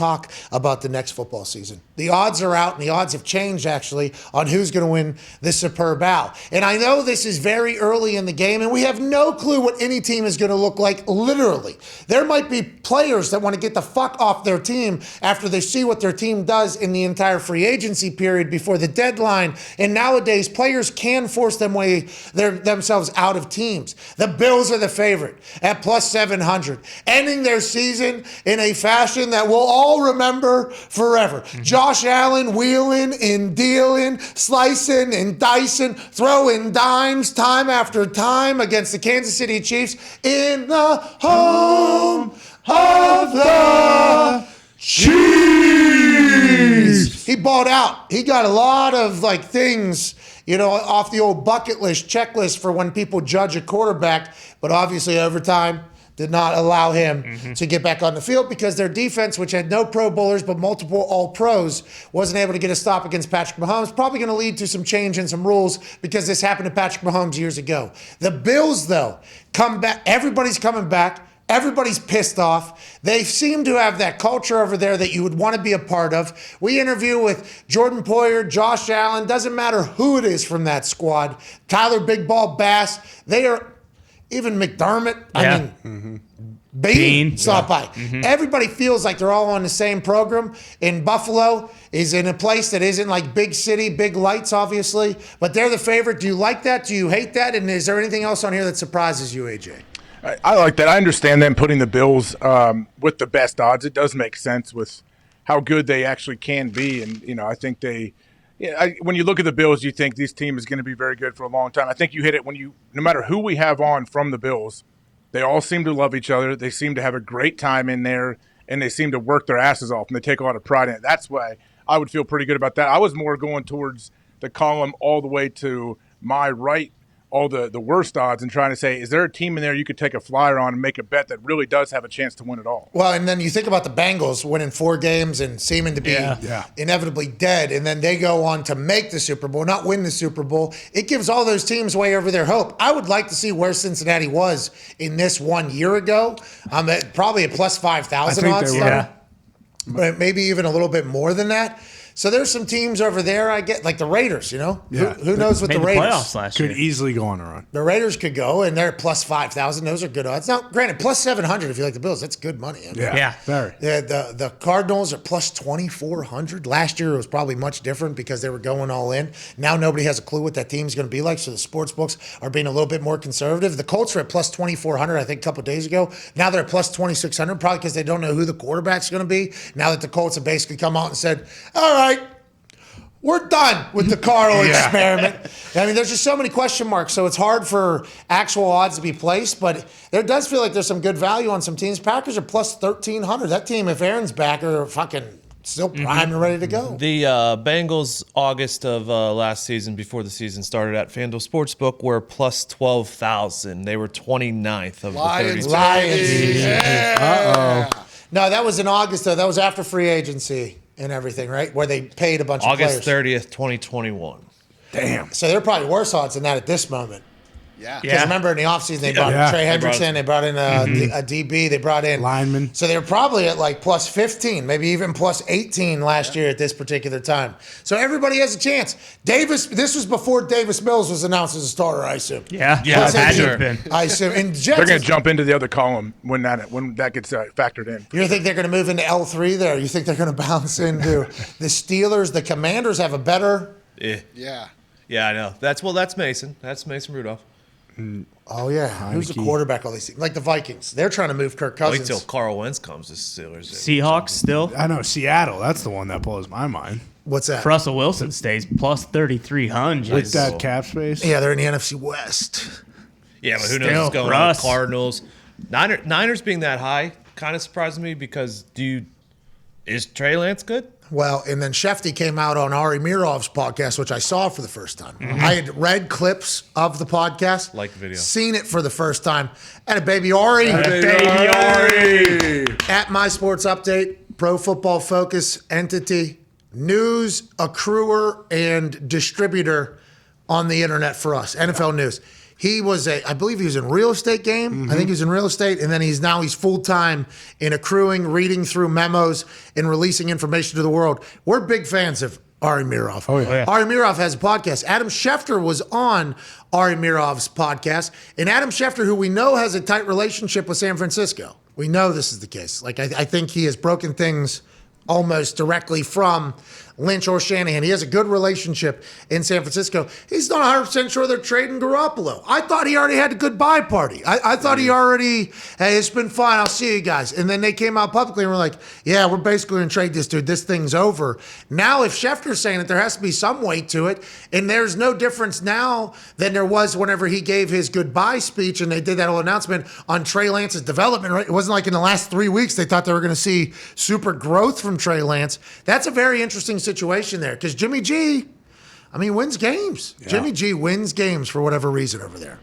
talk about the next football season. The odds are out, and the odds have changed, actually, on who's going to win this Superb Owl. And I know this is very early in the game, and we have no clue what any team is going to look like, literally. There might be players that want to get the fuck off their team after they see what their team does in the entire free agency period before the deadline. And nowadays, players can force themselves out of teams. The Bills are the favorite at plus 700, ending their season in a fashion that we'll all remember forever. Josh Allen wheeling and dealing, slicing and dicing, throwing dimes time after time against the Kansas City Chiefs in the home of the Chiefs. He balled out. He got a lot of things, off the old bucket list, checklist for when people judge a quarterback, but obviously overtime did not allow him to get back on the field because their defense, which had no Pro Bowlers but multiple All-Pros, wasn't able to get a stop against Patrick Mahomes. Probably going to lead to some change in some rules because this happened to Patrick Mahomes years ago. The Bills, though, come back. Everybody's coming back. Everybody's pissed off. They seem to have that culture over there that you would want to be a part of. We interview with Jordan Poyer, Josh Allen, doesn't matter who it is from that squad, Tyler Big Ball Bass. They are, even McDermott. Yeah. Bean stopped by. Everybody feels like they're all on the same program. In Buffalo is in a place that isn't like big city, big lights, obviously, but they're the favorite. Do you like that? Do you hate that? And is there anything else on here that surprises you, AJ? I like that. I understand them putting the Bills with the best odds. It does make sense with how good they actually can be. And, I think when you look at the Bills, you think this team is going to be very good for a long time. I think you hit it no matter who we have on from the Bills, they all seem to love each other. They seem to have a great time in there, and they seem to work their asses off, and they take a lot of pride in it. That's why I would feel pretty good about that. I was more going towards the column all the way to my right, all the worst odds, and trying to say, is there a team in there you could take a flyer on and make a bet that really does have a chance to win it all? Well, and then you think about the Bengals winning 4 games and seeming to be inevitably dead, and then they go on to make the Super Bowl, not win the Super Bowl. It gives all those teams way over their hope. I would like to see where Cincinnati was in this 1 year ago. Probably a plus 5,000 odds. But maybe even a little bit more than that. So there's some teams over there, I get, like the Raiders, Yeah. Who knows what the Raiders playoffs last year. Could easily go on a run. The Raiders could go, and they're plus 5,000. Those are good odds. Now, granted, plus 700 if you like the Bills. That's good money. Yeah. Very. The Cardinals are plus 2,400. Last year it was probably much different because they were going all in. Now nobody has a clue what that team's going to be like, so the sports books are being a little bit more conservative. The Colts are at plus 2,400, I think, a couple of days ago. Now they're at plus 2,600, probably because they don't know who the quarterback's going to be. Now that the Colts have basically come out and said, all right, we're done with the Carl experiment. I mean, there's just so many question marks, so it's hard for actual odds to be placed, but there does feel like there's some good value on some teams. Packers are plus 1,300. That team, if Aaron's back, are fucking still primed and ready to go. The Bengals, August of last season, before the season started at FanDuel Sportsbook, were plus 12,000. They were 29th of the 32. Lions. Yeah. No, that was in August, though. That was after free agency and everything, right? Where they paid a bunch of players. August 30th, 2021. Damn. So they're probably worse odds than that at this moment. Yeah. Because remember in the offseason, they brought in Trey Hendrickson, they brought in a DB, they brought in lineman. So they were probably at like plus 15, maybe even plus 18 last year at this particular time. So everybody has a chance. This was before Davis Mills was announced as a starter, I assume. Yeah, had to have been. I assume. And Jets, They're going to jump into the other column when that gets factored in. You think they're going to move into L3 there? You think they're going to bounce into the Steelers? The Commanders have a better... Yeah. Yeah, I know. That's Mason. That's Mason Rudolph. Oh, yeah. Who's the quarterback all these teams? Like the Vikings. They're trying to move Kirk Cousins. Wait till Carl Wentz comes to Steelers. Seahawks still. I know, Seattle. That's the one that blows my mind. What's that? Russell Wilson stays plus 3,300. With that cap space. Yeah, they're in the NFC West. Yeah, but who knows Still, what's going on with Cardinals. Niners being that high kind of surprised me because is Trey Lance good? Well, and then Schefter came out on Ari Mirov's podcast, which I saw for the first time. I had read clips of the podcast. Like the video. Seen it for the first time. And a baby Ari. At My Sports Update, Pro Football Focus entity, news accruer and distributor on the internet for us, NFL News. I believe he was in real estate game. I think he was in real estate, and then he's full-time in accruing, reading through memos, and releasing information to the world. We're big fans of Ari Mirov. Oh, yeah. Ari Mirov has a podcast. Adam Schefter was on Ari Mirov's podcast, and Adam Schefter, who we know has a tight relationship with San Francisco. We know this is the case. Like, I think he has broken things almost directly from Lynch or Shanahan. He has a good relationship in San Francisco. He's not 100% sure they're trading Garoppolo. I thought he already had a goodbye party. I thought he already, hey, it's been fun. I'll see you guys. And then they came out publicly and were like, yeah, we're basically going to trade this dude. This thing's over. Now, if Schefter's saying that, there has to be some weight to it. And there's no difference now than there was whenever he gave his goodbye speech and they did that whole announcement on Trey Lance's development. Right? It wasn't like in the last 3 weeks they thought they were going to see super growth from Trey Lance. That's a very interesting situation there because Jimmy G, wins games. Yeah. Jimmy G wins games for whatever reason over there.